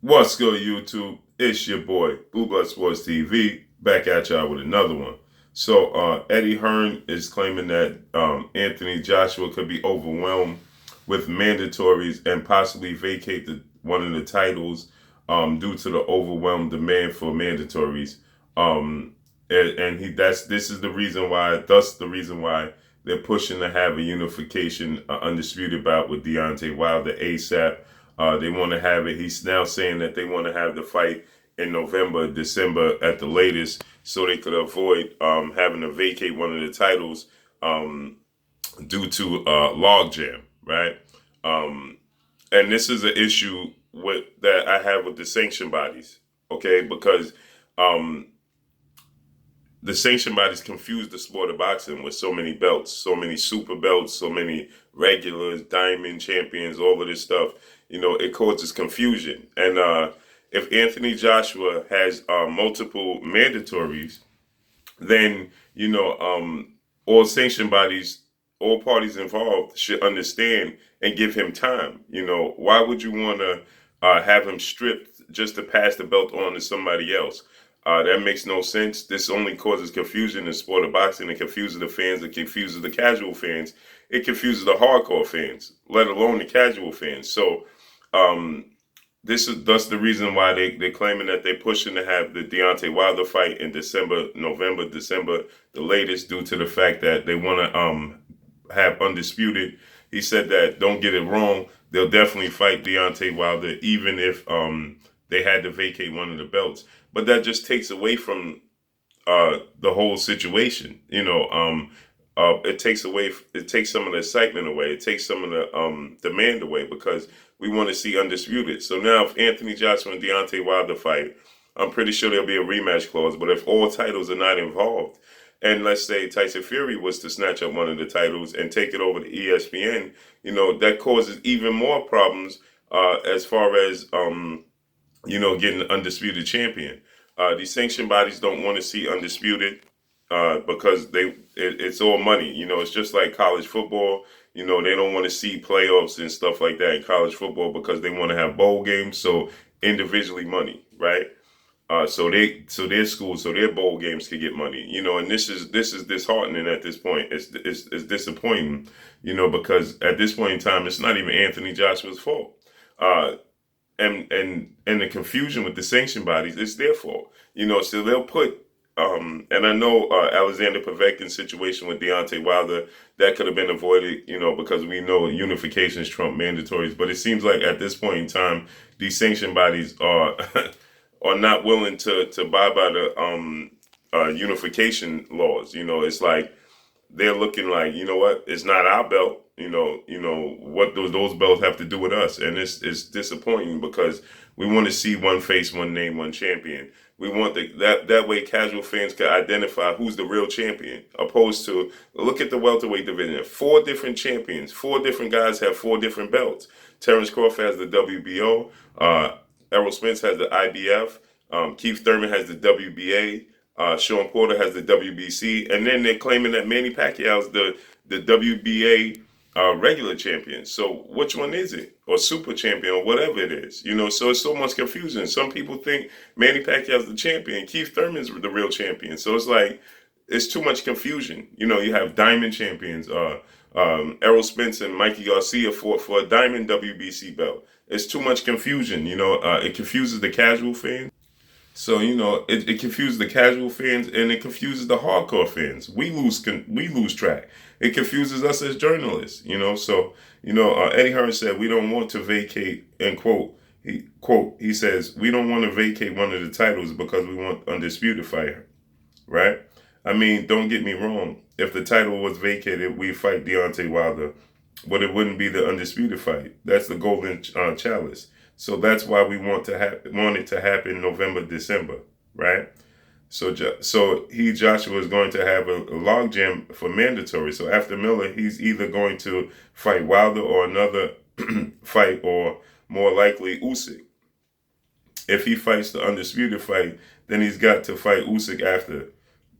What's good, YouTube? It's your boy, BOUT Sports TV, back at y'all with another one. So, Eddie Hearn is claiming that Anthony Joshua could be overwhelmed with mandatories and possibly vacate one of the titles due to the overwhelmed demand for mandatories. And this is the reason why, thus the reason why they're pushing to have a unification, undisputed bout with Deontay Wilder ASAP. They want to have it. He's now saying that they want to have the fight in November, December at the latest, so they could avoid having to vacate one of the titles um, due to logjam, right? Um, and this is an issue that I have with the sanction bodies, okay? Because um, the sanction bodies confuse the sport of boxing with so many belts, so many super belts, so many regulars, diamond champions, all of this stuff. It causes confusion. And if Anthony Joshua has multiple mandatories, then all sanction bodies, all parties involved should understand and give him time. Why would you want to have him stripped just to pass the belt on to somebody else? That makes no sense. This only causes confusion in the sport of boxing. It confuses the fans. It confuses the casual fans. It confuses the hardcore fans, let alone the casual fans. So um, this is thus the reason why they're claiming that they're pushing to have the Deontay Wilder fight in November, December, the latest, due to the fact that they want to have undisputed. He said that, don't get it wrong, they'll definitely fight Deontay Wilder even if they had to vacate one of the belts. But that just takes away from the whole situation. It takes some of the excitement away. It takes some of the demand away, because we want to see undisputed. So now, if Anthony Joshua and Deontay Wilder fight, I'm pretty sure there'll be a rematch clause. But if all titles are not involved, and let's say Tyson Fury was to snatch up one of the titles and take it over to ESPN, that causes even more problems as far as getting the undisputed champion. These sanction bodies don't want to see undisputed because it's all money. It's just like college football. They don't want to see playoffs and stuff like that in college football because they want to have bowl games. So individually money, right? So their schools, so their bowl games could get money. And this is disheartening at this point. It's disappointing. Because at this point in time, it's not even Anthony Joshua's fault. Uh, and the confusion with the sanction bodies, it's their fault. So they'll put and I know Alexander Povetkin's situation with Deontay Wilder, that could have been avoided, because we know unifications trump mandatories. But it seems like at this point in time, these sanction bodies are are not willing to abide by the unification laws. It's like they're looking like, what, it's not our belt. What those belts have to do with us, and it's disappointing because we want to see one face, one name, one champion. We want that way casual fans can identify who's the real champion, opposed to look at the welterweight division. 4 different champions, 4 different guys have 4 different belts. Terrence Crawford has the WBO. Errol Spence has the IBF. Keith Thurman has the WBA. Sean Porter has the WBC, and then they're claiming that Manny Pacquiao's the WBA regular champion. So which one is it? Or super champion, or whatever it is. So it's so much confusion. Some people think Manny Pacquiao's the champion, Keith Thurman's the real champion. So it's like, it's too much confusion. You have diamond champions. Errol Spence and Mikey Garcia fought for a diamond WBC belt. It's too much confusion. It confuses the casual fan. So it confuses the casual fans, and it confuses the hardcore fans. We lose track. It confuses us as journalists. So Eddie Hearn said we don't want to vacate. And he says we don't want to vacate one of the titles because we want undisputed fight. Right? I mean, don't get me wrong. If the title was vacated, we fight Deontay Wilder, but it wouldn't be the undisputed fight. That's the golden chalice. So that's why we want it to happen November, December, right? So Joshua is going to have a logjam for mandatory. So after Miller, he's either going to fight Wilder or another fight, or more likely Usyk. If he fights the undisputed fight, then he's got to fight Usyk after.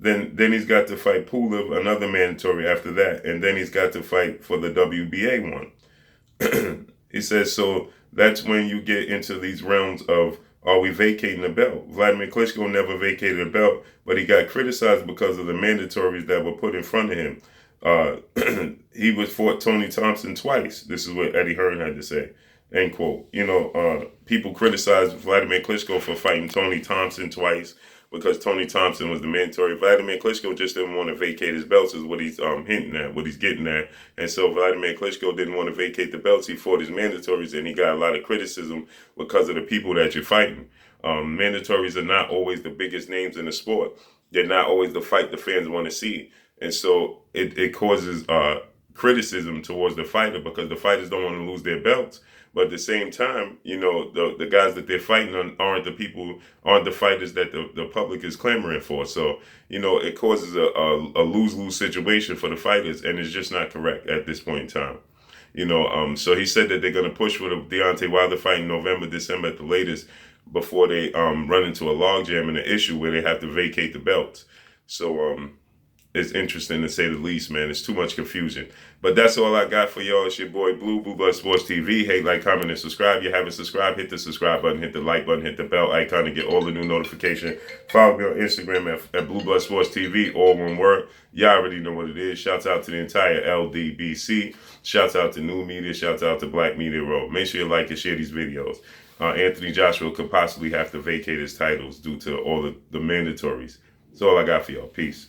Then he's got to fight Pulev, another mandatory after that, and then he's got to fight for the WBA one. He says, so that's when you get into these realms of, are we vacating the belt? Vladimir Klitschko never vacated a belt, but he got criticized because of the mandatories that were put in front of him. He was fought Tony Thompson twice. This is what Eddie Hearn had to say. End quote. People criticize Vladimir Klitschko for fighting Tony Thompson twice because Tony Thompson was the mandatory. Vladimir Klitschko just didn't want to vacate his belts, is what he's hinting at, what he's getting at. And so Vladimir Klitschko didn't want to vacate the belts. He fought his mandatories, and he got a lot of criticism because of the people that you're fighting. Mandatories are not always the biggest names in the sport. They're not always the fight the fans want to see. And so it causes criticism towards the fighter because the fighters don't want to lose their belts. But at the same time, the guys that they're fighting aren't the fighters that the public is clamoring for. So, it causes a lose-lose situation for the fighters, and it's just not correct at this point in time. So he said that they're going to push for the Deontay Wilder fight in November, December at the latest before they run into a logjam and an issue where they have to vacate the belts. So, it's interesting to say the least, man. It's too much confusion. But that's all I got for y'all. It's your boy Blue Blood Sports TV. Hey, like, comment, and subscribe. You haven't subscribed, hit the subscribe button, hit the like button, hit the bell icon to get all the new notifications. Follow me on Instagram at Blue Blood Sports TV, all one word. Y'all already know what it is. Shouts out to the entire LDBC. Shouts out to New Media. Shouts out to Black Media Row. Make sure you like and share these videos. Anthony Joshua could possibly have to vacate his titles due to all the mandatories. That's all I got for y'all. Peace.